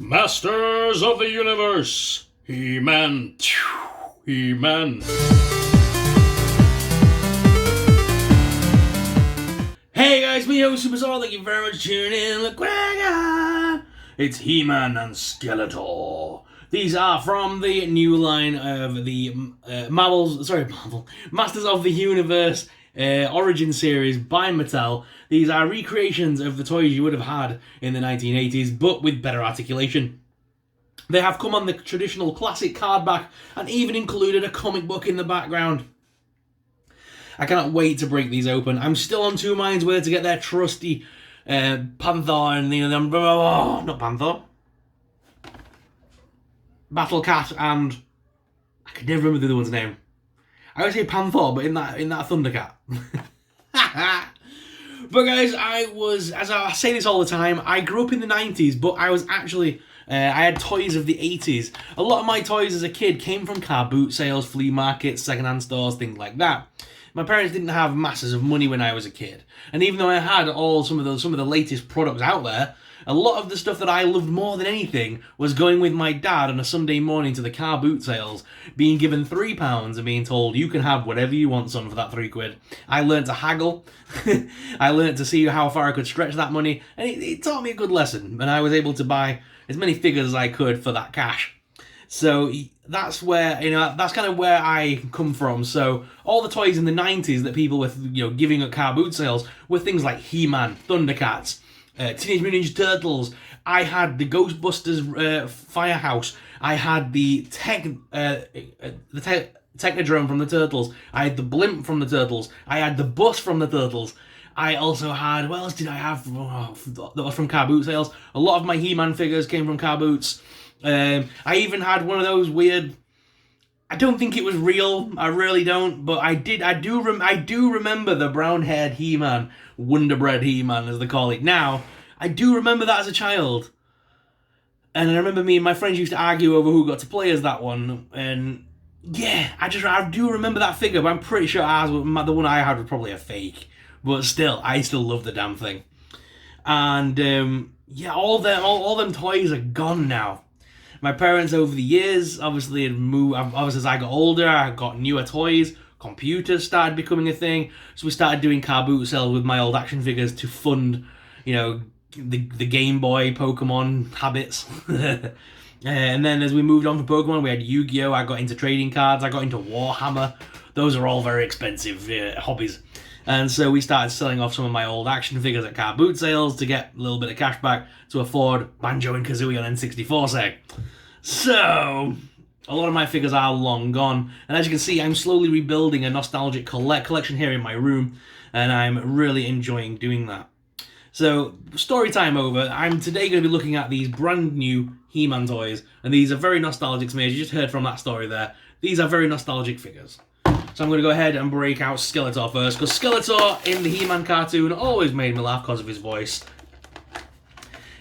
Masters of the Universe! He-Man! He-Man! Hey guys, me host Superstar, thank you very much for tuning in. Look where I got. It's He-Man and Skeletor. These are from the new line of the Masters of the Universe Origin series by Mattel. These are recreations of the toys you would have had in the 1980s, but with better articulation. They have come on the traditional classic card back and even included a comic book in the background. I cannot wait to break these open. I'm still on two minds whether to get their trusty Panther and not Panther, Battle Cat, and I can never remember the other one's name. I would say Panther, but in that Thundercat. But guys, as I say this all the time, I grew up in the 90s, but I was actually, I had toys of the 80s. A lot of my toys as a kid came from car boot sales, flea markets, second-hand stores, things like that. My parents didn't have masses of money when I was a kid. And even though I had some of the latest products out there, a lot of the stuff that I loved more than anything was going with my dad on a Sunday morning to the car boot sales, being given £3 and being told, you can have whatever you want, son, for that £3. I learned to haggle. I learned to see how far I could stretch that money, and it taught me a good lesson. And I was able to buy as many figures as I could for that cash. So that's where, that's kind of where I come from. So all the toys in the 90s that people were, giving at car boot sales were things like He-Man, Thundercats, Teenage Mutant Ninja Turtles. I had the Ghostbusters Firehouse. I had the Technodrome from the Turtles. I had the Blimp from the Turtles. I had the bus from the Turtles. I also had, what else did I have that was from car boot sales? A lot of my He-Man figures came from car boots. I even had one of those weird, I don't think it was real, I really don't, but I do remember the brown-haired He-Man, Wonder Bread He-Man as they call it now. I do remember that as a child. And I remember me and my friends used to argue over who got to play as that one, and yeah, I do remember that figure, but I'm pretty sure the one I had was probably a fake. But still, I still love the damn thing. And yeah, all them toys are gone now. My parents over the years obviously had moved. Obviously, as I got older, I got newer toys. Computers started becoming a thing, so we started doing car boot sales with my old action figures to fund, the Game Boy Pokemon habits. And then as we moved on from Pokemon, we had Yu-Gi-Oh! I got into trading cards. I got into Warhammer. Those are all very expensive hobbies. And so we started selling off some of my old action figures at car boot sales to get a little bit of cash back to afford Banjo and Kazooie on N64 seg. So a lot of my figures are long gone, and as you can see, I'm slowly rebuilding a nostalgic collection here in my room, and I'm really enjoying doing that. So story time over. I'm today going to be looking at these brand new He-Man toys, and these are very nostalgic to me, as you just heard from that story there. These are very nostalgic figures. So I'm going to go ahead and break out Skeletor first, because Skeletor in the He-Man cartoon always made me laugh because of his voice.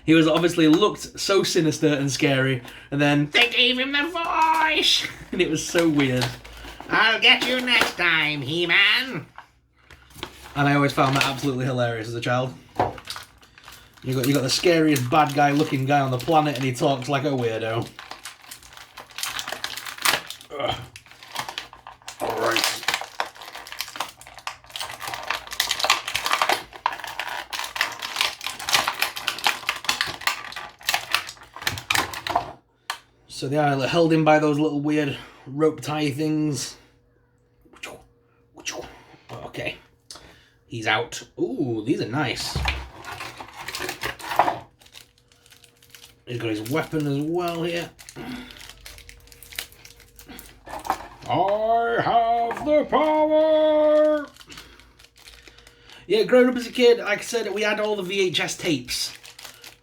He was obviously looked so sinister and scary, and then they gave him the voice, and it was so weird. I'll get you next time, He-Man. And I always found that absolutely hilarious as a child. You got the scariest bad guy looking guy on the planet, and he talks like a weirdo. Ugh. Alright. So they are held in by those little weird rope tie things. Okay. He's out. Ooh, these are nice. He's got his weapon as well here. I have the power! Yeah, growing up as a kid, like I said, we had all the VHS tapes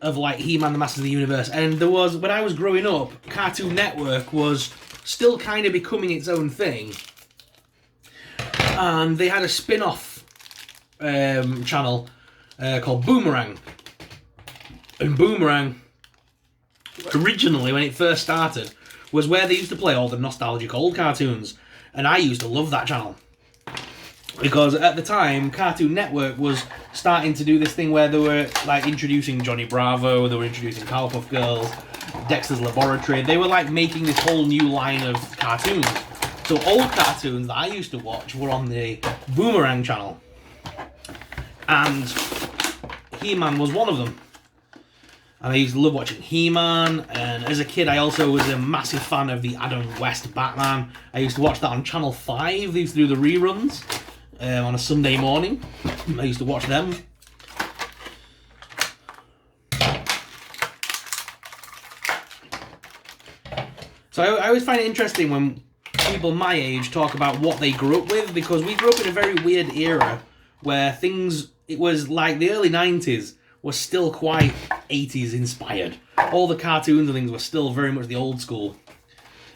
of like He-Man, the Masters of the Universe, and there was, when I was growing up, Cartoon Network was still kind of becoming its own thing. And they had a spin-off channel called Boomerang. And Boomerang, originally, when it first started, was where they used to play all the nostalgic old cartoons. And I used to love that channel. Because at the time, Cartoon Network was starting to do this thing where they were like introducing Johnny Bravo, they were introducing Powerpuff Girls, Dexter's Laboratory. They were like making this whole new line of cartoons. So old cartoons that I used to watch were on the Boomerang channel. And He-Man was one of them. And I used to love watching He-Man, and as a kid I also was a massive fan of the Adam West Batman. I used to watch that on Channel 5, they used to do the reruns on a Sunday morning. I used to watch them. So I always find it interesting when people my age talk about what they grew up with, because we grew up in a very weird era where things, it was like the early 90s was still quite 80s inspired. All the cartoons and things were still very much the old school.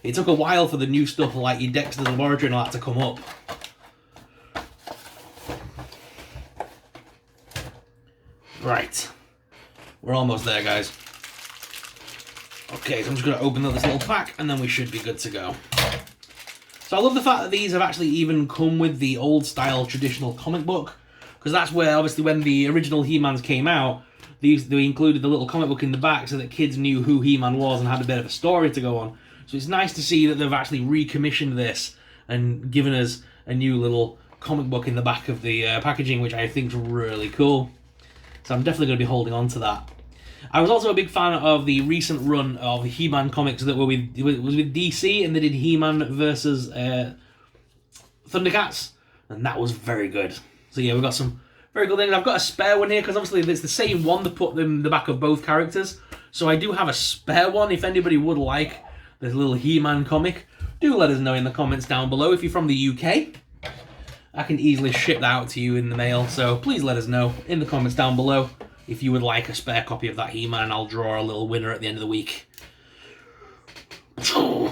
It took a while for the new stuff like your Dexter's Laboratory and all that to come up. Right. We're almost there, guys. Okay, so I'm just going to open up this little pack and then we should be good to go. So I love the fact that these have actually even come with the old style traditional comic book, because that's where obviously when the original He-Mans came out, they included the little comic book in the back so that kids knew who He-Man was and had a bit of a story to go on. So it's nice to see that they've actually recommissioned this and given us a new little comic book in the back of the packaging, which I think is really cool. So I'm definitely going to be holding on to that. I was also a big fan of the recent run of He-Man comics that were with DC, and they did He-Man versus Thundercats, and that was very good. So yeah, we've got some very good things. I've got a spare one here because obviously it's the same one to put in the back of both characters. So I do have a spare one if anybody would like this little He-Man comic. Do let us know in the comments down below. If you're from the UK, I can easily ship that out to you in the mail. So please let us know in the comments down below if you would like a spare copy of that He-Man, and I'll draw a little winner at the end of the week.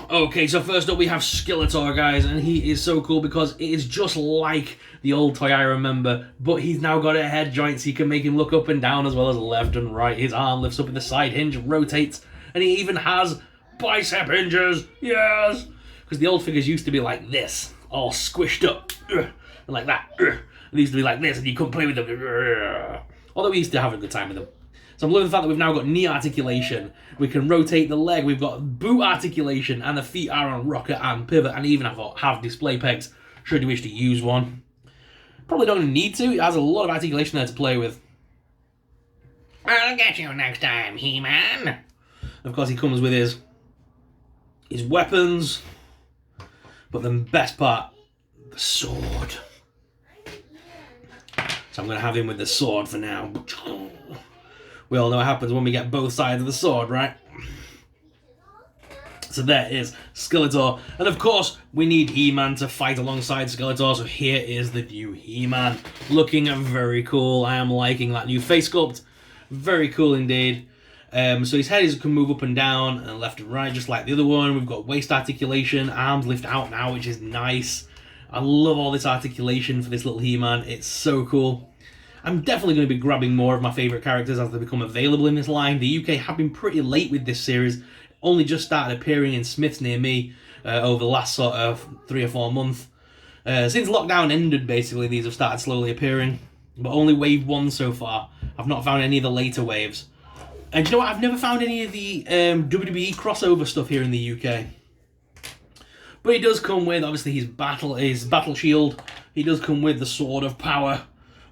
Okay, so first up we have Skeletor, guys, and he is so cool because it is just like the old toy I remember, but he's now got a head joint so you can make him look up and down as well as left and right. His arm lifts up in the side hinge, rotates, and he even has bicep hinges, yes! Because the old figures used to be like this, all squished up, and like that. They used to be like this, and you couldn't play with them. Although we used to have a good time with them. So I'm loving the fact that we've now got knee articulation. We can rotate the leg. We've got boot articulation, and the feet are on rocker and pivot, and even have display pegs should you wish to use one. Probably don't need to. It has a lot of articulation there to play with. I'll get you next time, He-Man. Of course, he comes with his weapons, but the best part, the sword. So I'm going to have him with the sword for now. We all know what happens when we get both sides of the sword, right? So there is Skeletor. And of course, we need He-Man to fight alongside Skeletor. So here is the new He-Man. Looking very cool. I am liking that new face sculpt. Very cool indeed. So his head can move up and down and left and right, just like the other one. We've got waist articulation. Arms lift out now, which is nice. I love all this articulation for this little He-Man. It's so cool. I'm definitely going to be grabbing more of my favourite characters as they become available in this line. The UK have been pretty late with this series. Only just started appearing in Smiths near me over the last sort of 3 or 4 months. Since lockdown ended, basically, these have started slowly appearing. But only wave 1 so far. I've not found any of the later waves. And you know what? I've never found any of the WWE crossover stuff here in the UK. But he does come with, obviously, his battle shield. He does come with the Sword of Power.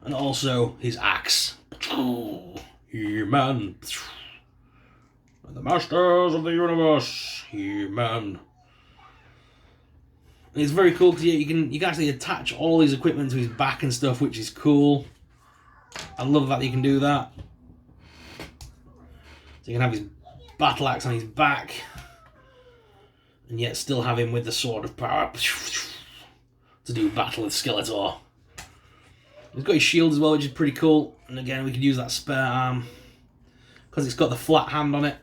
And also his axe. He-Man. The Masters of the Universe. He-Man. It's very cool because you can actually attach all his equipment to his back and stuff, which is cool. I love that you can do that. So you can have his battle axe on his back, and yet still have him with the Sword of Power to do battle with Skeletor. He's got his shield as well, which is pretty cool. And again, we could use that spare arm because it's got the flat hand on it.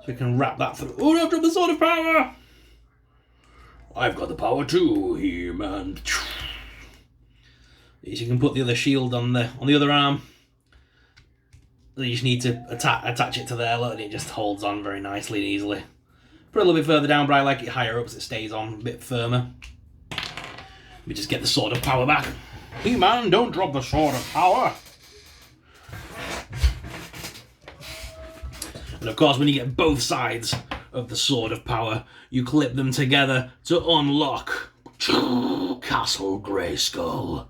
So we can wrap that through. Oh, no, drop the Sword of Power! I've got the power too, He-Man. So you can put the other shield on the other arm. You just need to attach it to there, look, and it just holds on very nicely and easily. Put it a little bit further down, but I like it higher up so it stays on a bit firmer. We just get the Sword of Power back. He-Man, don't drop the Sword of Power. And of course, when you get both sides of the Sword of Power, you clip them together to unlock Castle Grayskull.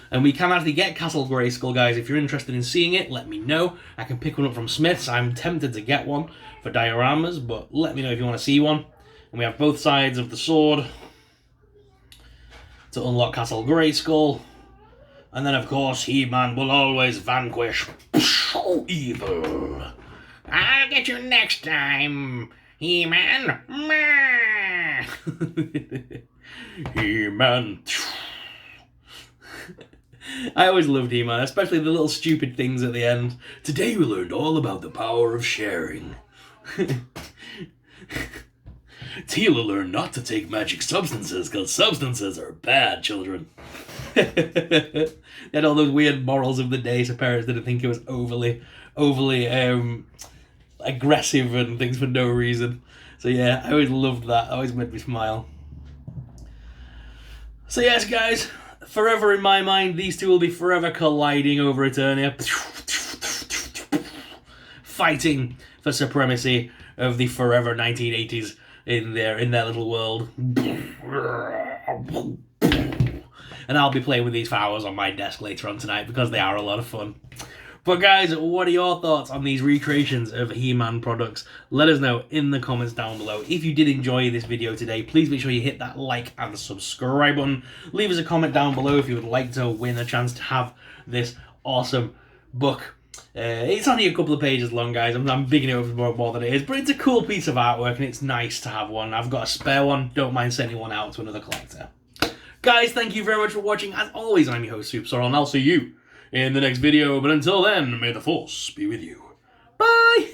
And we can actually get Castle Grayskull, guys. If you're interested in seeing it, let me know. I can pick one up from Smith's. I'm tempted to get one for dioramas, but let me know if you want to see one. And we have both sides of the sword to unlock Castle Grayskull. And then, of course, He-Man will always vanquish evil. I'll get you next time, He-Man. He-Man. I always loved He-Man, especially the little stupid things at the end. Today we learned all about the power of sharing. Teela learned not to take magic substances, because substances are bad, children. They had all those weird morals of the day, so parents didn't think it was overly aggressive and things for no reason. So yeah, I always loved that. It always made me smile. So yes, guys, forever in my mind, these two will be forever colliding over Eternia, fighting for supremacy of the forever 1980s in their little world. And I'll be playing with these for hours on my desk later on tonight because they are a lot of fun. But guys, what are your thoughts on these recreations of He-Man products? Let us know in the comments down below. If you did enjoy this video today, please make sure you hit that like and subscribe button. Leave us a comment down below if you would like to win a chance to have this awesome book. It's only a couple of pages long, guys. I'm bigging it up more than it is, but it's a cool piece of artwork and it's nice to have one. I've got a spare one. Don't mind sending one out to another collector. Guys, thank you very much for watching. As always, I'm your host, Soupsor, and I'll see you in the next video. But until then, may the Force be with you. Bye!